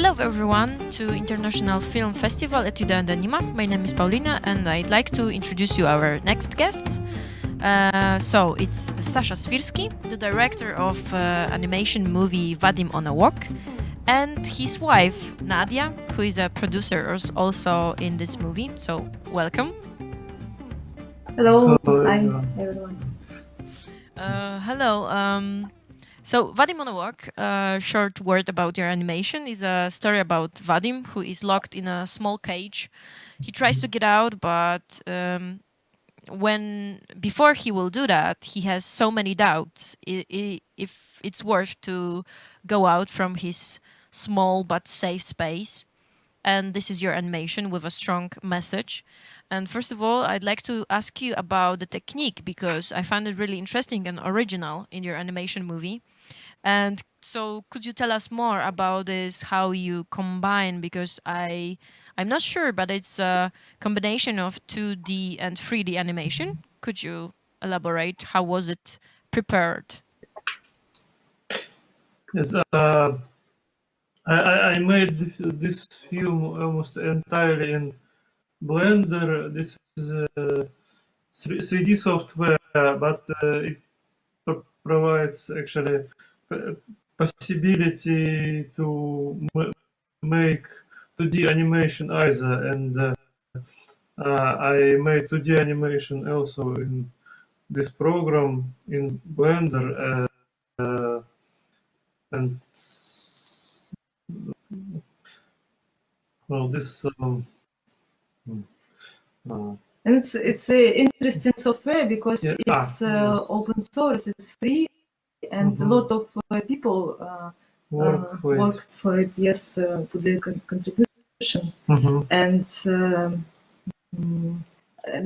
Hello everyone to International Film Festival Etiuda&Anima. My name is Paulina and I'd like to introduce you our next guest. So it's Sasha Svirsky, the director of animation movie Vadim on a Walk, and his wife Nadia, who is a producer also in this movie. So welcome. Hello, hi everyone. Hello. So Vadim on a Walk, a short word about your animation, is a story about Vadim, who is locked in a small cage. He tries to get out, but before he will do that, he has so many doubts if it's worth to go out from his small but safe space. And this is your animation with a strong message. And first of all, I'd like to ask you about the technique, because I found it really interesting and original in your animation movie. And so could you tell us more about this, how you combine, because I'm not sure, but it's a combination of 2D and 3D animation. Could you elaborate? How was it prepared? Yes, I made this film almost entirely in Blender. This is 3D software, but it provides actually possibility to make 2D animation either, and I made 2D animation also in this program in Blender, and well, this And it's interesting software because Yeah, it's yes. open source, it's free, and a lot of people worked for it. Yes, put their contribution, and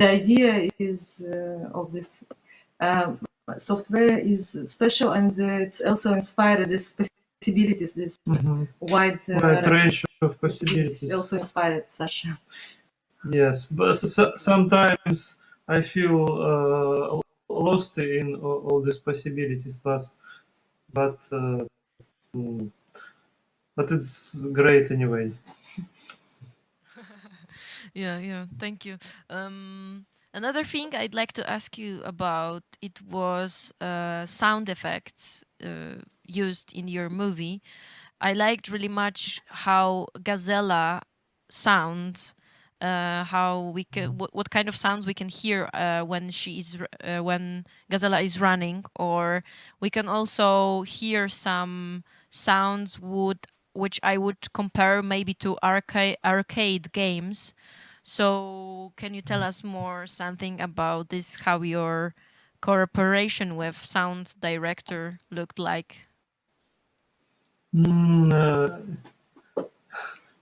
the idea is of this software is special, and it's also inspired this possibilities, this wide range of possibilities. It's also inspired Sasha. Yes, but sometimes I feel lost in all these possibilities, but it's great anyway. Yeah, thank you. Another thing I'd like to ask you about, it was sound effects used in your movie. I liked really much how Gazella sounds, what kind of sounds we can hear when when Gazella is running, or we can also hear some sounds which I would compare maybe to arcade games. So can you tell us more something about this, how your cooperation with sound director looked like?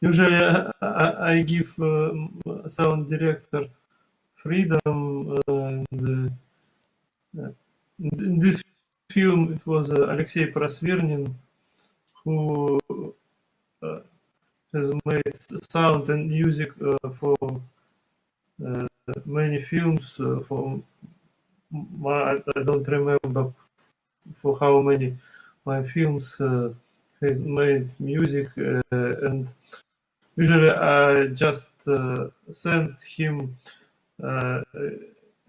Usually I give sound director freedom, and in this film it was Alexei Prosvernin who has made sound and music for many films. I don't remember for how many my films has made music, and usually I just send him a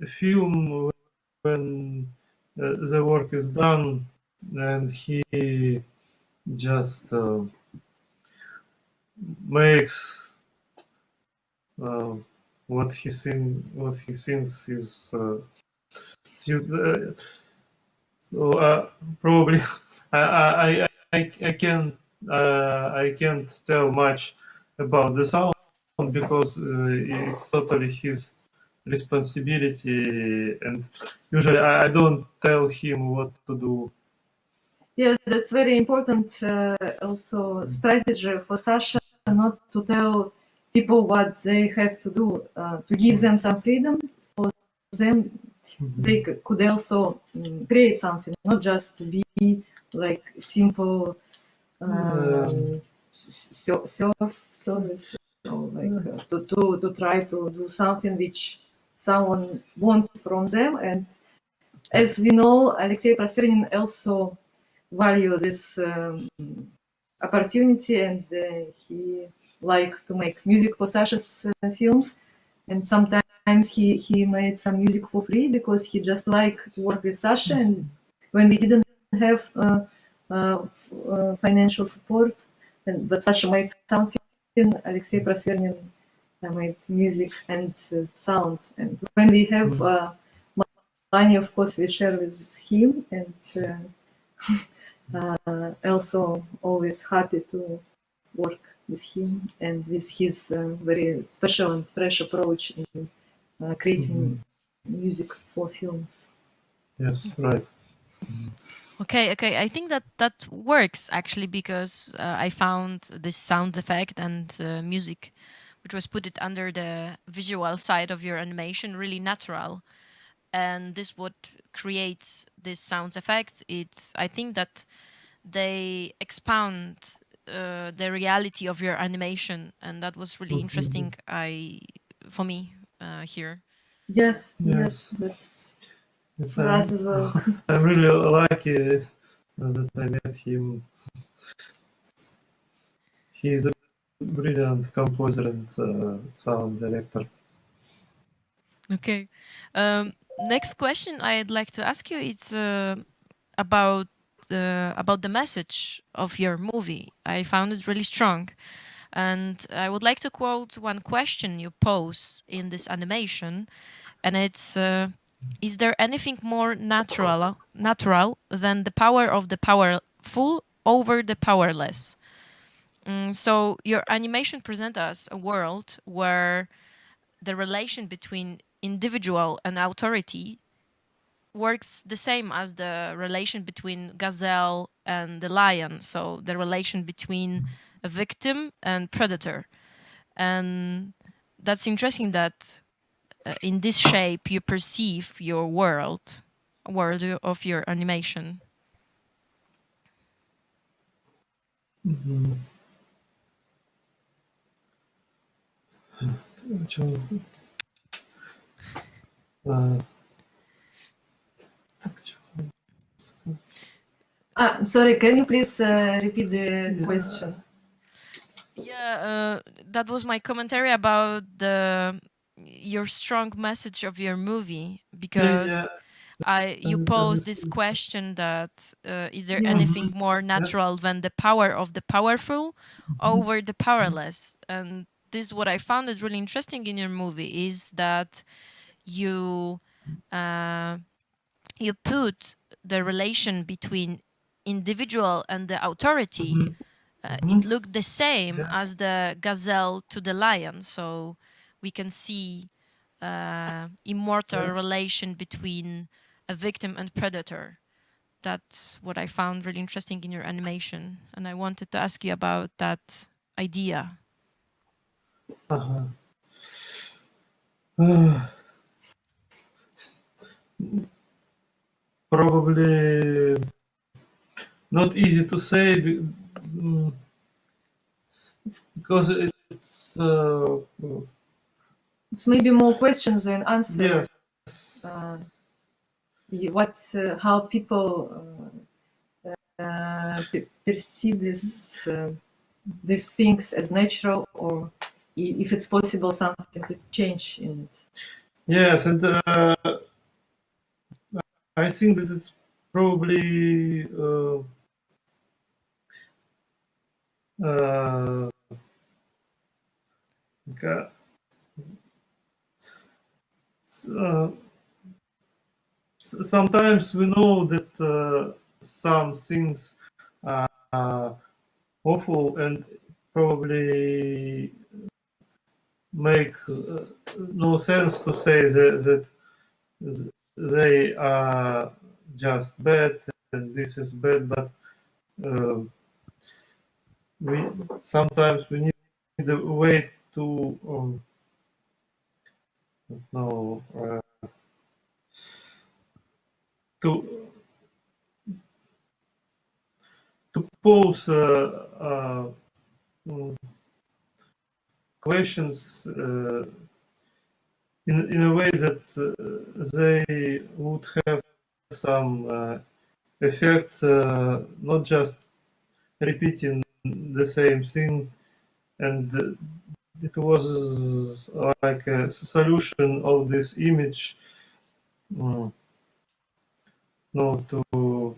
film when the work is done, and he just makes what he thinks is so probably I can't tell much about the sound because it's totally his responsibility, and usually I don't tell him what to do. Yes, that's very important. Also, strategy for Sasha, not to tell people what they have to do, to give them some freedom. For them, they could also create something, not just to be like simple service, or like to try to do something which someone wants from them. And as we know, Alexei Prosvernin also value this opportunity, and he liked to make music for Sasha's films. And sometimes he made some music for free because he just liked to work with Sasha. And when we didn't have financial support, but Sasha made something, Alexei Prosvernin made music and sounds. And when we have money, of course, we share with him. And also always happy to work with him and with his very special and fresh approach in creating music for films. Yes, right. Okay. I think that works actually, because I found this sound effect and music, which was put it under the visual side of your animation, really natural. And this what creates this sound effect. I think that they expound the reality of your animation, and that was really interesting. For me here. Yes, that's for us as well. I'm really lucky that I met him. He is a brilliant composer and sound director. Okay. Next question I'd like to ask you is about the message of your movie. I found it really strong, and I would like to quote one question you pose in this animation, and it's: is there anything more natural than the power of the powerful over the powerless? So your animation presents us a world where the relation between individual and authority works the same as the relation between gazelle and the lion. So the relation between a victim and predator. And that's interesting that in this shape you perceive your world of your animation. Sorry, can you please repeat the question? Yeah, that was my commentary about your strong message of your movie, because you posed this question that is there anything more natural than the power of the powerful over the powerless? And this what I found is really interesting in your movie is that you put the relation between individual and the authority. It looked the same as the gazelle to the lion, so we can see immortal relation between a victim and predator. That's what I found really interesting in your animation, and I wanted to ask you about that idea. Probably not easy to say because it's maybe more questions than answers. yes. How people perceive these things as natural, or if it's possible something to change in it. Yes, and I think that it's probably sometimes we know that some things are awful and probably make no sense to say that they are just bad and this is bad, but sometimes we need a way to to pose questions in a way that they would have some effect, not just repeating the same thing, and it was like a solution of this image. No, to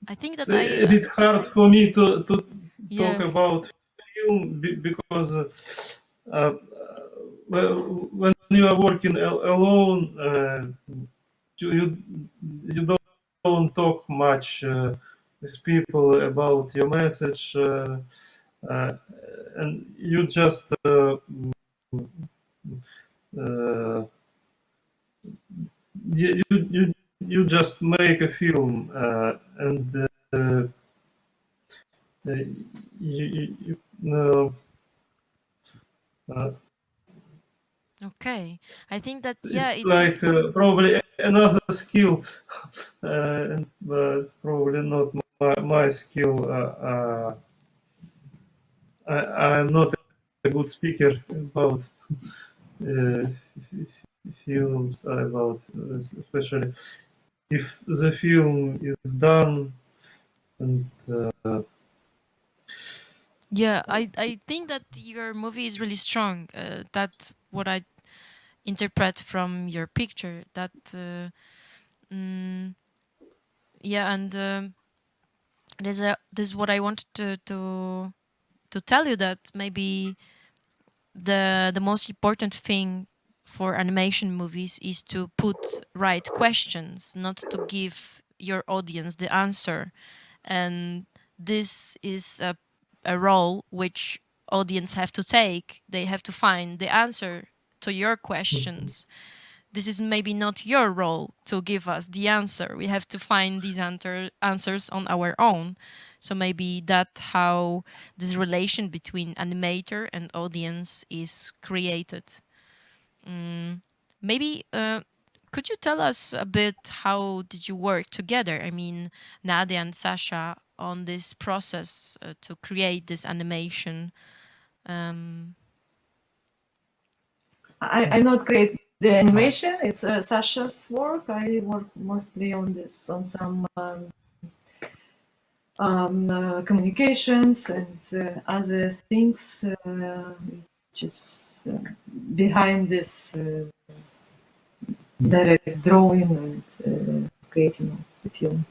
I think it's that a bit hard for me to talk yes. about film because when you are working alone, you don't talk much with people about your message, and you just you just make a film, and you know, Okay, I think that it's like probably another skill, but it's probably not my skill. I'm not a good speaker about uh, films, about especially if the film is done, and yeah, I think that your movie is really strong. That's what I interpret from your picture. That yeah, and this is what I wanted to tell you, that maybe the most important thing for animation movies is to put right questions, not to give your audience the answer. And this is a role which audience have to take. They have to find the answer to your questions. This is maybe not your role to give us the answer. We have to find these answers on our own. So maybe that's how this relation between animator and audience is created. Maybe could you tell us a bit how did you work together? I mean, Nadia and Sasha, on this process to create this animation. I'm not create the animation. It's Sasha's work. I work mostly on this, on some communications and other things, which is behind this direct drawing and creating the film.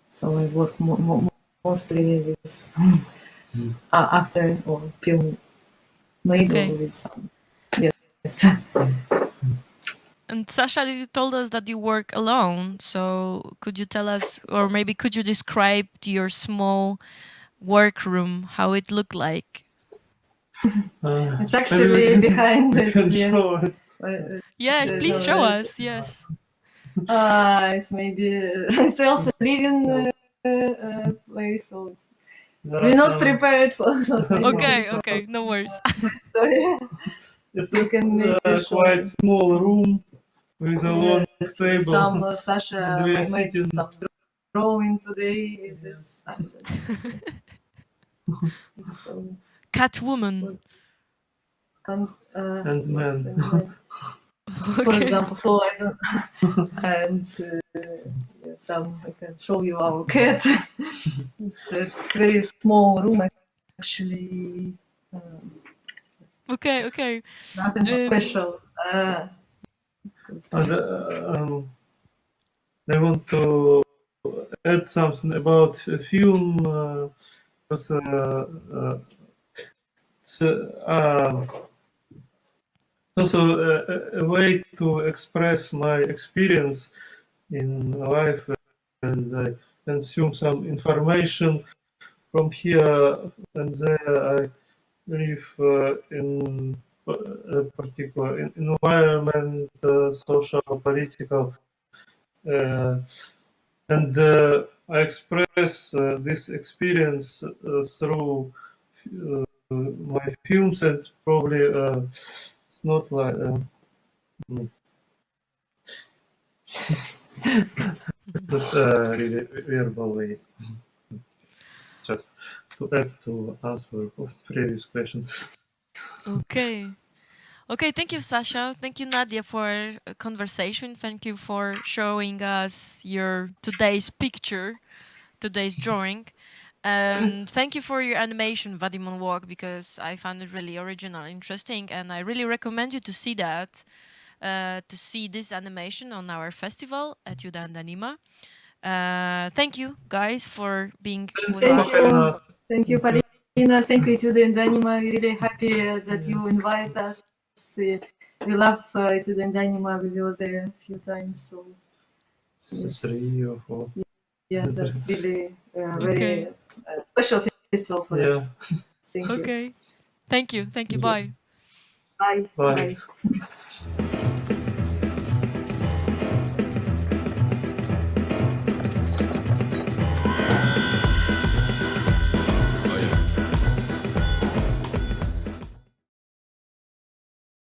So I work mostly with after or film made Okay. or with some. Yes. And Sasha, you told us that you work alone. So could you tell us, or maybe could you describe your small workroom, how it looked like? It's actually behind I this. can Yeah. show it. Yes, please show us. Yes. It's maybe it's also living place. So it's, we're not prepared for something. Okay, no worries. Story. It's You can make a quite small room with a long table. Some Sasha And we are made sitting- some drawing today. With this. So, Catwoman. And man. For example, so I don't, and some I can show you our cat. It's very small room actually. Okay. Nothing special. And I want to add something about film, because it's also a way to express my experience in life, and I consume some information from here and there. I live in a particular environment, social, political, and I express this experience through my films, and probably it's not like not really verbal way. It's just to add to answer of previous question. Okay. Okay, thank you, Sasha. Thank you, Nadia, for a conversation. Thank you for showing us your today's picture, today's drawing. And thank you for your animation, Vadim on Walk, because I found it really original, interesting, and I really recommend you to see that, to see this animation on our festival, Etiuda&Anima. Thank you, guys, for being with Thank us. you. Thank you, Paulina. Thank you, Etiuda&Anima. We're really happy that you Yes. invite us. We love Etiuda&Anima. We were there a few times. So yes. 3 or 4. Yeah, that's really Okay. very special festival for us. Thank you. Okay. Thank you. Thank you. Yeah. Bye. Bye. Bye. Bye.